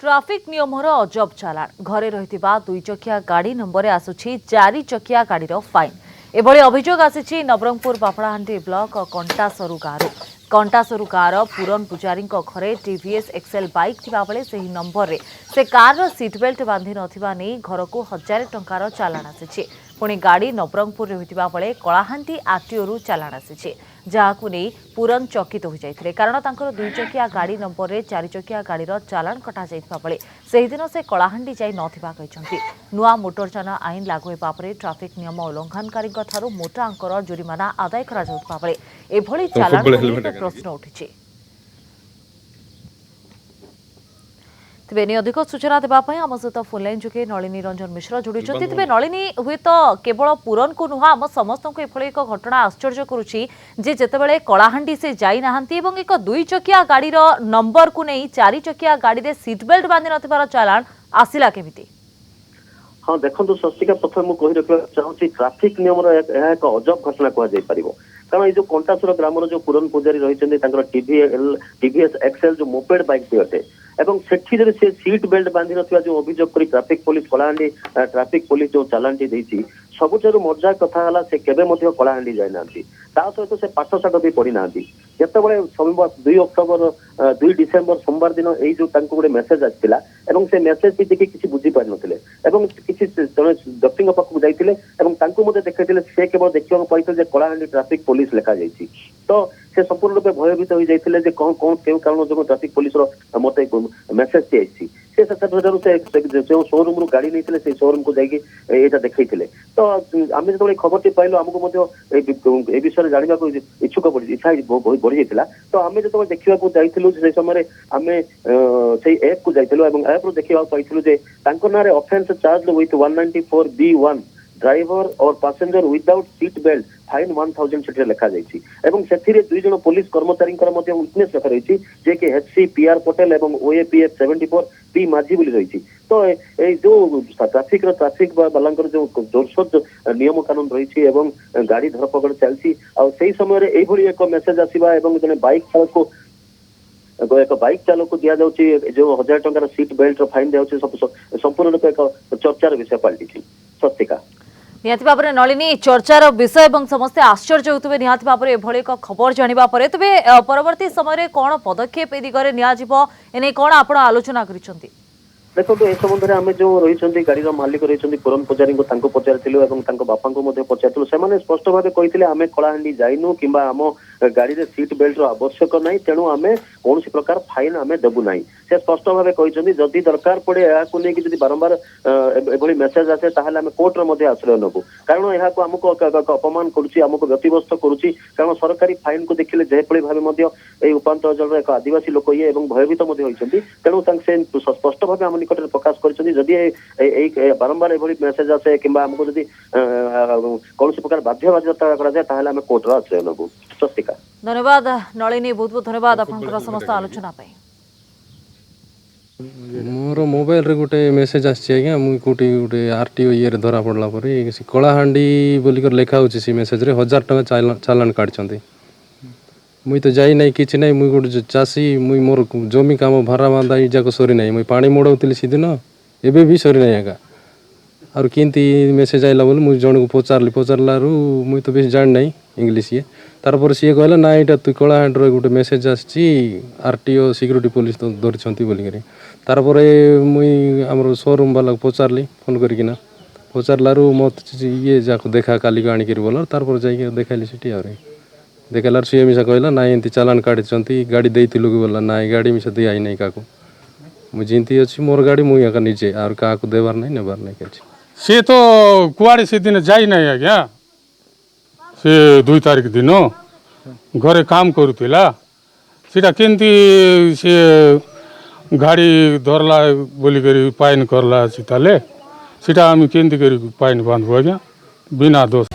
Traffic नियमर अजब चालाण घरे रहिथिबा दुई चकिया गाड़ी नंबर आसुछि चारि चकिया गाड़ीर फाइन। एभली अभियोग आसिछि नवरंगपुर बापड़ाहांडी ब्लॉक कंटासरू गाँव कंटासरू गाँवर पूरन पुजारी घरे टीवीएस एक्सेल बाइक थिबा बेले सेही नंबर रे से कार सीट बेल्ट बांधि नथिबा नै घर को 1000 टंकार चालाण आसिछि। पुणी गाड़ी नवरंगपुर होइतिबा बेले कलाहांडी आरटीओ चालाण आसिछि, जहाकु नै पूरन चकित हो जाइथिले कारण तांकर दुई चकिया गाड़ी नंबर रे चारि चकिया गाड़ीर चालाण कटा जाइथिबा बेले सेही दिन से कलाहांडी जाई नथिबा कहिसंती। नुआ मोटरयान आईन लागू हेबा परे ट्राफिक नियम उल्लंघनकारी ठारू मोटा अंकर जुरिमाना आदाय करा जाउथिबा बेले एभली चालाण प्रश्न उठिछि। तेबे अधिक सूचना देवाई आम सहित फोन लाइन जोगे नलिनी रंजन मिश्र जोड़ी। तेबे नलिनी हुए तो केवल पूरन को नुह आम समस्त को एभली एक घटना आश्चर्य करुच्ची जे जेतेबेले कलाहांडी से जाई नाहांती एवं एक दुई चकिया गाड़ीर नंबर को नहीं चारि चकिया गाड़ी रे सीट बेल्ट बांधि नथिबार चालाण आसिला केमिति? हाँ देखो स्वस्तिका प्रथम मुझे रखा चाहूँगी ट्राफिक नियम एक अजब घटना कह कारण ये कंटासुर ग्रामर जो पूरन पूजारी रही टीवीएस एक्सेल जो मोपेड बाइक भी अटे एवं सेठी जब से सीट बेल्ट बांधि नथिबा जो अभियोग करी traffic police Kalahandi traffic police जो चालानटी देछि सबुठारु मजा कथा हला से केबे मध्य कलाहांडी जाय नांती ता सहित से पाठ साठ भी पढ़ी नांती। जेतेबेले सोमवार 2 अक्टोबर 2 डिसेम्बर सोमवार दिन एई जो तांको गोटे मेसेज आछिला एवं से मेसेज देखि किछि बुझी पार नथिले एवं किछि जने व्यक्तिଙ୍କ पाखକୁ ଯାଇଥିଲେ ଏବଂ ତାଙ୍କୁ ମଧ୍ୟ ଦେଖାଇଥିଲେ ସେ केवल ଦେଖିବାକୁ ପାଇଥିଲେ ଯେ କଳାହାଣ୍ଡି ट्राफिक पुलिस लेखा जाइछि तो से संपूर्ण रूपे भयभीत हो जाइथिले जे कोन कोन केउ कारण जो ट्राफिक पुलिस रो मते मेसेज ती आइछि से सतरु से जो शोरूम रू गाड़ी नैथिले से शोरूम को जाइके एटा देखैथिले तो आमे जतबे खबरटी पाइलो हमको मध्य ए विषय जानिबा को इच्छुक पड़ी इच्छा बहुत बढ़ी जाइथिला तो आमे जतबे देखिबा को जाइथिलु से समय आमे सेही ऐप को जाइथिलु एवं ऐप रो देखिबा पाइथिलु जे तांको नारे offence charge with 194B1 driver और passenger without seat belt fine 1000 सेठी लेखा जाइछि एवं सेथिरे दुई जण पुलिस कर्मचारी मध्य विटनेस लेखा रहिछि जे कि एचसी पीआर पटेल एवं ओएपीएफ 74 पी माझी बोली रहिछि। तो ए जो ट्राफिक वालांकर जो जोरसोर नियम कानून रहिछि एवं गाड़ी धरपकड़ चलछि आ सेही समय रे एई भली एक मेसेज आसीबा एवं जने बाइक चालक को एक बाइक चालक को दिया जाउछि जो 1000 टंकार सीट बेल्ट रो फाइन दिया संपूर्ण रूप एक चर्चार विषय पलटिछि। सत्यका निहाती भाव में नलिनी चर्चार विषय एवं समस्ते आश्चर्य होते निहाती भाव में एभली एक खबर जानिबा परे तेबे परवर्ती समय कौन पदक्षेप ए दिगरे नियाजिबो एने कौन आपण आलोचना करिसंती? देखो ए संबंध में आम जो रही गाड़ी मालिक रही पूरन पूजारी को पचारू और बापा को पचारू से स्पष्ट भाव कहते आम कलाहांडी जाइनु कि आम गाड़ी रे सीट बेल्ट आवश्यक नहीं तेणु आम कौन प्रकार फाइन आम देबू ना से स्पष्ट भाव कहते जदि दरकार पड़े या बारंबार एभली मेसेज आसे ताहले आम कोर्टर आश्रय नबू कारण यह आमको अपमान करमको व्यतिव्यस्त करुच्ची कारण सरकारी फाइन को देखिले जेभली भाव उपात अंचल एक आदिवासी लोक ये भयभीत होती तेणु से स्पष्ट भाव आम निकट प्रकाश कर बारंबार एभली मेसेज आसे कि आमको जदि कौन प्रकार बाध्य बाध्यता कराए आम कोर्टर आश्रय नबू। स्वस्तिका धन्यवाद नलिनी, बहुत बहुत धन्यवाद आपनकर समस्त आलोचना पे। मोर मोबाइल रे गोटे मेसेज आछि आज्ञा मुई कोटी गोटे आरटीओ ये रे धरा पड़ला परे कलाहांडी बोलिकर लेखा होछि से मेसेज रे 1000 टका चालान काटछंती मुई तो जाई नहीं किछि नहीं मुई गोटे चासी मुई मोर जमी काम भारा बांधा ई जाको सरी नहीं मुई पानी मोड़ौतिली सीदिन एबे भी सरी नहीं आगा और किंती मेसेज आइला बोले मुई जण को पचारलारू मुई तो बेस जान नहीं इंग्लिश ये तारपर सी कहला ना यहाँ तु कलाहांडी गोटे मेसेज आसी आरटीओ सिक्यूरीटी पुलिस तो धरछंती बोलिक तारपर मुई आमर शोरूम वाला पचारली फोन करकिना पचारलारू मत ये जाको देखा काली को आनिक बोल तारपर जाइए देखाली सीटी और देखालार सी मिसा कहला ना एमती चालान काटी गाड़ी देइथिलु कि बोला ना गाड़ी मिसा दी आई नहीं काको मुझे जिंती अच्छी मोर गाड़ी मुई आका निजे और क्या देवार नहीं नेबार नहीं किसी से तो कुआड़े से दिन जाई नहीं आज्ञा से 2 तारिख दिन घरे काम करूला सीटा केमती से गाड़ी धरला बोलिक फाइन करला सीताले सीटा आम केमती कर फाइन बांधबू आज्ञा बिना दोष।